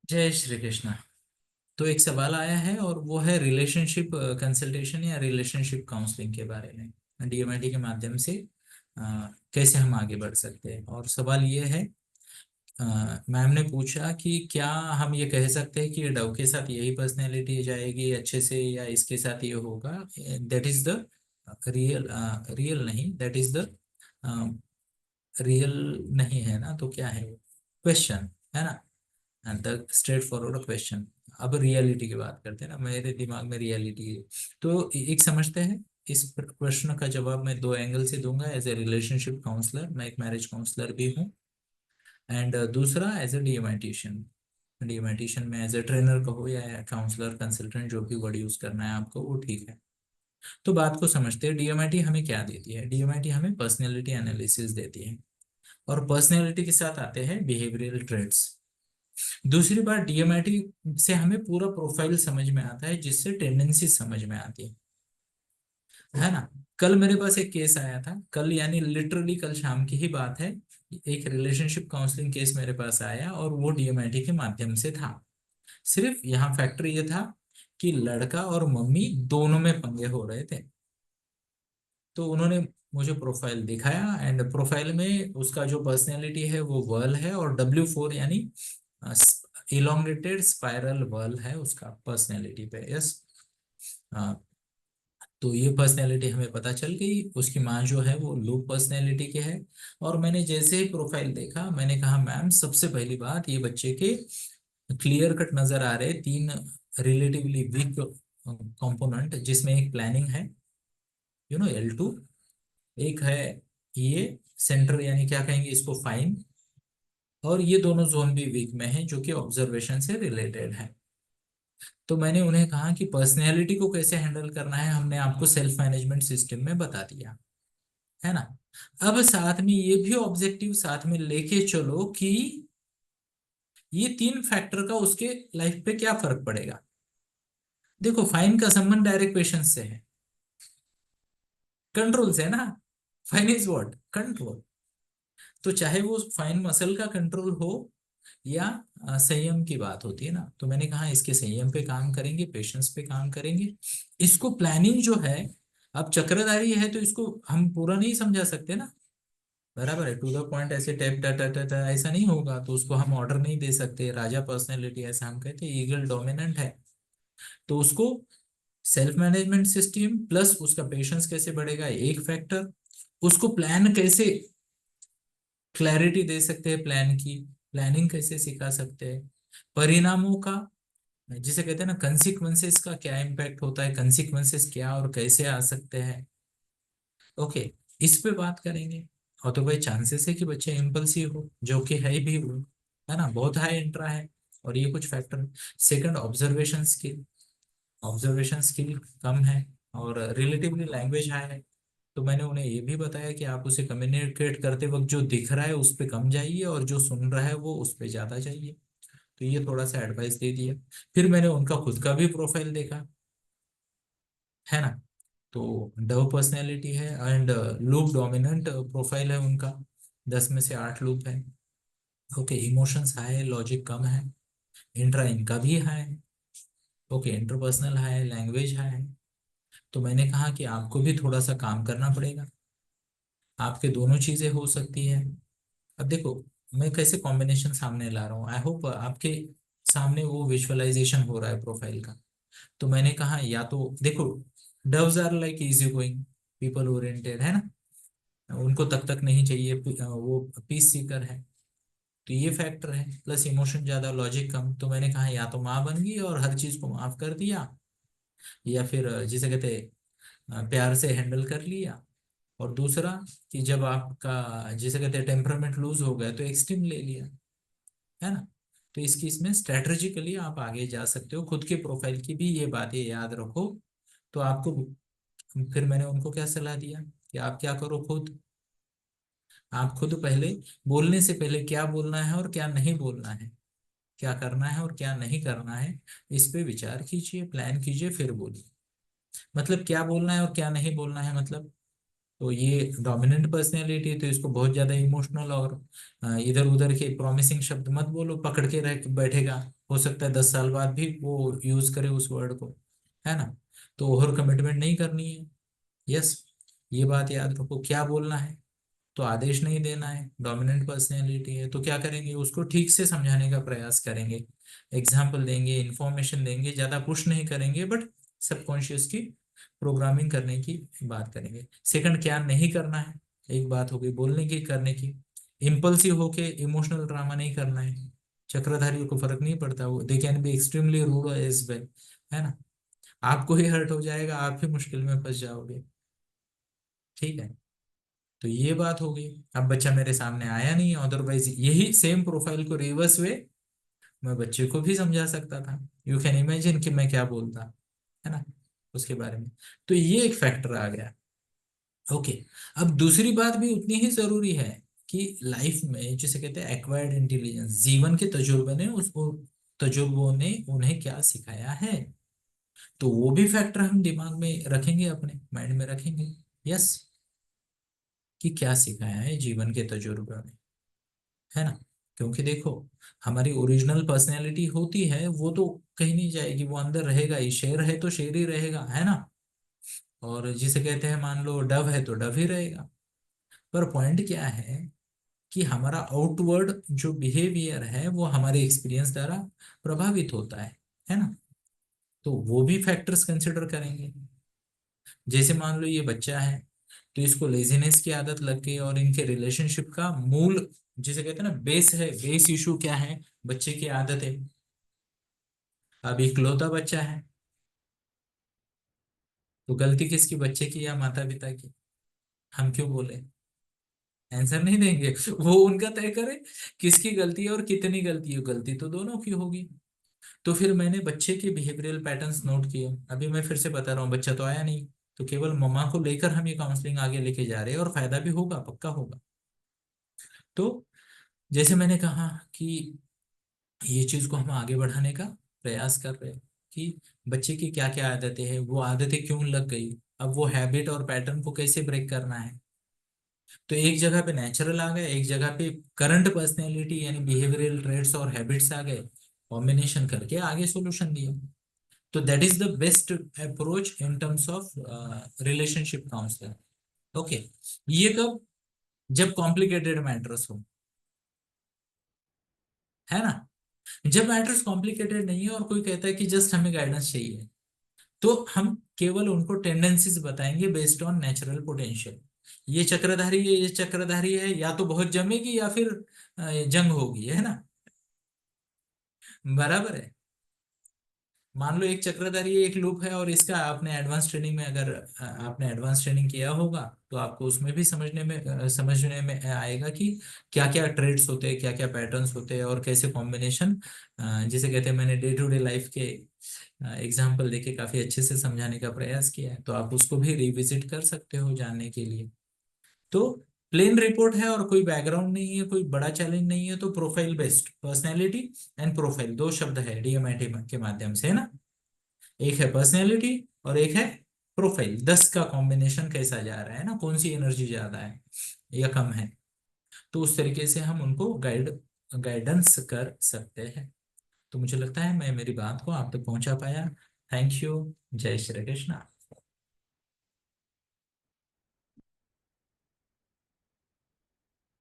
जय श्री कृष्णा। तो एक सवाल आया है और वो है रिलेशनशिप कंसल्टेशन या रिलेशनशिप काउंसलिंग के बारे में डीएमआईटी के माध्यम से कैसे हम आगे बढ़ सकते हैं। और सवाल ये है, मैम ने पूछा कि क्या हम ये कह सकते हैं कि डव के साथ यही पर्सनैलिटी जाएगी अच्छे से या इसके साथ ये होगा। That is the real, real नहीं, दैट इज द रियल नहीं है ना, तो क्या है वो क्वेश्चन, है ना। The straight forward question. अब रियलिटी की बात करते हैं ना, मेरे दिमाग में रियलिटी है। तो एक समझते हैं, इस प्रश्न का जवाब मैं दो एंगल से दूंगा। एज ए रिलेशनशिप काउंसलर, मैं एक मैरिज काउंसलर भी हूँ। एंड दूसरा एज ए डीएमआईटिशियन। डीएमआईटिशियन में एज ए ट्रेनर कहो या काउंसलर कंसल्टेंट, जो भी वर्ड यूज करना है आपको वो ठीक है। तो बात को समझते हैं, डीएमआईटी हमें क्या देती है। डीएमआईटी हमें पर्सनैलिटी एनालिसिस देती है, और पर्सनैलिटी के साथ आते हैं बिहेवियरल ट्रेड्स। दूसरी बात, डीएमआईटी से हमें पूरा प्रोफाइल समझ में आता है, जिससे टेंडेंसी समझ में आती है ना। कल मेरे पास एक केस आया था, कल यानी लिटरली कल शाम की ही बात है। एक रिलेशनशिप काउंसलिंग केस मेरे पास आया और वो डीएमआईटी के माध्यम से था। सिर्फ यहाँ फैक्टर ये था कि लड़का और मम्मी दोनों में पंगे हो रहे थे। तो उन्होंने मुझे प्रोफाइल दिखाया, एंड प्रोफाइल में उसका जो पर्सनैलिटी है वो वर्ल है, और W4 यानी इलोंगेटेड स्पाइरल वर्ल है उसका पर्सनैलिटी पे। यस। तो ये पर्सनैलिटी हमें पता चल गई, उसकी माँ जो है वो लो पर्सनैलिटी के है। और मैंने जैसे ही प्रोफाइल देखा, मैंने कहा मैम सबसे पहली बात, ये बच्चे के क्लियर कट नजर आ रहे तीन रिलेटिवली वीक कंपोनेंट, जिसमें एक प्लानिंग है, L2। एक है ये सेंटर, यानी क्या कहेंगे इसको, फाइन। और ये दोनों जोन भी वीक में है, जो कि ऑब्जर्वेशन से रिलेटेड है। तो मैंने उन्हें कहा कि पर्सनैलिटी को कैसे हैंडल करना है हमने आपको सेल्फ मैनेजमेंट सिस्टम में बता दिया, है ना। अब साथ में ये भी ऑब्जेक्टिव साथ में लेके चलो कि ये तीन फैक्टर का उसके लाइफ पे क्या फर्क पड़ेगा। देखो, फाइन का संबंध डायरेक्ट पेशेंट से है, कंट्रोल से है ना। Fine is what, control. तो चाहे वो फाइन मसल का कंट्रोल हो या संयम की बात होती है ना, तो मैंने कहा इसके संयम पे काम करेंगे, पेशेंस पे काम करेंगे। इसको प्लानिंग जो है, अब चक्रधारी है तो इसको हम पूरा नहीं समझा सकते ना। बराबर है, टू द पॉइंट ऐसे टैप टा टा टा टा ऐसा नहीं होगा, तो उसको हम ऑर्डर नहीं दे सकते। राजा पर्सनैलिटी ऐसा हम कहते हैं, ईगल डोमिनेंट है। तो उसको सेल्फ मैनेजमेंट सिस्टम प्लस उसका पेशेंस कैसे बढ़ेगा, एक फैक्टर। उसको प्लान कैसे, क्लैरिटी दे सकते हैं प्लान की, प्लानिंग कैसे सिखा सकते हैं। परिणामों का, जिसे कहते हैं ना, कंसिक्वेंसेस का क्या इम्पैक्ट होता है, कंसिक्वेंसेस क्या और कैसे आ सकते हैं। ओके, इस पे बात करेंगे। और तो भाई चांसेस है कि बच्चे इम्पल्सिव हो, जो कि है भी वो, है ना, बहुत हाई इंट्रा है। और ये कुछ factor. Second, observation skill. Observation skill कम है, और रिलेटिवली लैंग्वेज हाई है। तो मैंने उन्हें ये भी बताया कि आप उसे कम्युनिकेट करते वक्त जो दिख रहा है उस पे कम जाइए, और जो सुन रहा है वो उस पे ज्यादा जाइए। तो ये थोड़ा सा एडवाइस दे दिया। फिर मैंने उनका खुद का भी प्रोफाइल देखा, है ना। तो डव पर्सनैलिटी है, एंड लूप डोमिनेंट प्रोफाइल है उनका। 10 में से 8 लूप है। ओके, इमोशंस हाई है, लॉजिक कम है। इंट्रा इनका भी हाई है। ओके, इंटरपर्सनल हाई है, लैंग्वेज हाई है। तो मैंने कहा कि आपको भी थोड़ा सा काम करना पड़ेगा, आपके दोनों चीजें हो सकती है। अब देखो, मैं कैसे कॉम्बिनेशन सामने ला रहा हूँ, आई होप आपके सामने वो विजुअलाइजेशन हो रहा है प्रोफाइल का। तो मैंने कहा या तो देखो, doves are like easy going, people oriented, है ना। उनको तक तक नहीं चाहिए, वो पीस सीकर है। तो ये फैक्टर है, प्लस इमोशन ज्यादा, लॉजिक कम। तो मैंने कहा या तो माँ बन गई और हर चीज को माफ कर दिया, या फिर जिसे कहते हैं, प्यार से हैंडल कर लिया। और दूसरा, कि जब आपका जिसे कहते हैं टेम्परामेंट लूज हो गया तो एक्सट्रीम ले लिया, है ना। तो इसकी इसमें स्ट्रेटेजिकली आप आगे जा सकते हो, खुद के प्रोफाइल की भी ये बातें याद रखो। तो आपको, फिर मैंने उनको क्या सलाह दिया कि आप क्या करो खुद, आप खुद पहले, बोलने से पहले क्या बोलना है और क्या नहीं बोलना है, क्या करना है और क्या नहीं करना है, इस पे विचार कीजिए, प्लान कीजिए, फिर बोलिए। मतलब क्या बोलना है और क्या नहीं बोलना है, मतलब तो ये डोमिनेंट पर्सनैलिटी है, तो इसको बहुत ज्यादा इमोशनल और इधर उधर के प्रॉमिसिंग शब्द मत बोलो, पकड़ के रह बैठेगा। हो सकता है 10 साल बाद भी वो यूज करे उस वर्ड को, है ना। तो ओवर कमिटमेंट नहीं करनी है। यस, ये बात याद रखो, क्या बोलना है, तो आदेश नहीं देना है। डोमिनेंट पर्सनैलिटी है तो क्या करेंगे, उसको ठीक से समझाने का प्रयास करेंगे, एग्जाम्पल देंगे, इंफॉर्मेशन देंगे, ज्यादा पुश नहीं करेंगे, बट सबकॉन्शियस की प्रोग्रामिंग करने की बात करेंगे। सेकंड, क्या नहीं करना है, एक बात हो गई बोलने की, करने की। इम्पल्सिव होके इमोशनल ड्रामा नहीं करना है। चक्रधारियों को फर्क नहीं पड़ता, वो they can be extremely rude as well, है ना। आपको ही हर्ट हो जाएगा, आप ही मुश्किल में फंस जाओगे। ठीक है, तो ये बात हो गई। अब बच्चा मेरे सामने आया नहीं, अदरवाइज यही सेम प्रोफाइल को रिवर्स वे मैं बच्चे को भी समझा सकता था। यू कैन इमेजिन कि मैं क्या बोलता, है ना, उसके बारे में। तो ये एक फैक्टर आ गया। ओके, अब दूसरी बात भी उतनी ही जरूरी है कि लाइफ में जिसे कहते हैं एक्वायर्ड इंटेलिजेंस, जीवन के तजुर्बे ने उसको, तजुर्बों ने उन्हें क्या सिखाया है, तो वो भी फैक्टर हम दिमाग में रखेंगे, अपने माइंड में रखेंगे। यस, कि क्या सिखाया है जीवन के तजुर्बे ने, है ना। क्योंकि देखो, हमारी ओरिजिनल पर्सनैलिटी होती है वो तो कहीं नहीं जाएगी, वो अंदर रहेगा ही। शेर है तो शेर ही रहेगा, है ना। और जिसे कहते हैं, मान लो डव है तो डव ही रहेगा। पर पॉइंट क्या है कि हमारा आउटवर्ड जो बिहेवियर है वो हमारे एक्सपीरियंस द्वारा प्रभावित होता है ना। तो वो भी फैक्टर्स कंसिडर करेंगे। जैसे मान लो ये बच्चा है, तो इसको लेजीनेस की आदत लग गई, और इनके रिलेशनशिप का मूल जिसे कहते हैं ना बेस है, बेस इशू क्या है, बच्चे की आदत है। अब इकलौता बच्चा है, तो गलती किसकी, बच्चे की या माता पिता की? हम क्यों बोले, आंसर नहीं देंगे। वो उनका तय करे किसकी गलती है और कितनी गलती है, गलती तो दोनों की होगी। तो फिर मैंने बच्चे के बिहेवियरल पैटर्न्स नोट किए। अभी मैं फिर से बता रहा हूँ, बच्चा तो आया नहीं, तो केवल मम्मा को लेकर हम ये काउंसलिंग आगे लेके जा रहे हैं, और फायदा भी होगा, पक्का होगा। तो जैसे मैंने कहा कि ये चीज को हम आगे बढ़ाने का प्रयास कर रहे हैं कि बच्चे की क्या क्या आदतें हैं, वो आदतें क्यों लग गई, अब वो हैबिट और पैटर्न को कैसे ब्रेक करना है। तो एक जगह पे नेचुरल आ गए, एक जगह पे करंट पर्सनैलिटी यानी बिहेवियरल ट्रेट्स और हैबिट्स आ गए, कॉम्बिनेशन करके आगे सॉल्यूशन दिया। तो that is the best approach in terms of relationship counsellor. Okay, ये कब, जब कॉम्प्लिकेटेड मैटर्स हो, है ना। जब मैटर्स कॉम्प्लिकेटेड नहीं है और कोई कहता है कि जस्ट हमें गाइडेंस चाहिए, तो हम केवल उनको टेंडेंसीज बताएंगे बेस्ड ऑन नेचुरल पोटेंशियल। ये चक्रधारी है, ये चक्रधारी है, या तो बहुत जमेगी या फिर जंग होगी, है ना। बराबर है। मान लो एक चक्रधारी है, एक लूप है, और इसका आपने एडवांस ट्रेनिंग में, अगर आपने एडवांस ट्रेनिंग किया होगा, तो आपको उसमें भी समझने में आएगा कि क्या क्या ट्रेड्स होते हैं, क्या क्या पैटर्न्स होते हैं, और कैसे कॉम्बिनेशन, जिसे कहते हैं, मैंने डे टू डे लाइफ के एग्जाम्पल देके काफी अच्छे से समझाने का प्रयास किया है, तो आप उसको भी रिविजिट कर सकते हो जानने के लिए। तो प्लेन रिपोर्ट है और कोई बैकग्राउंड नहीं है, कोई बड़ा चैलेंज नहीं है, तो profile based personality and profile, दो शब्द है डीएमआईटी के माध्यम से, है ना। एक है पर्सनैलिटी और एक है प्रोफाइल, 10 का कॉम्बिनेशन कैसा जा रहा है ना, कौन सी एनर्जी ज्यादा है या कम है। तो उस तरीके से हम उनको गाइडेंस कर सकते हैं। तो मुझे लगता है मैं मेरी बात को आप तक पहुंचा पाया। Thank you. जय श्री कृष्णा।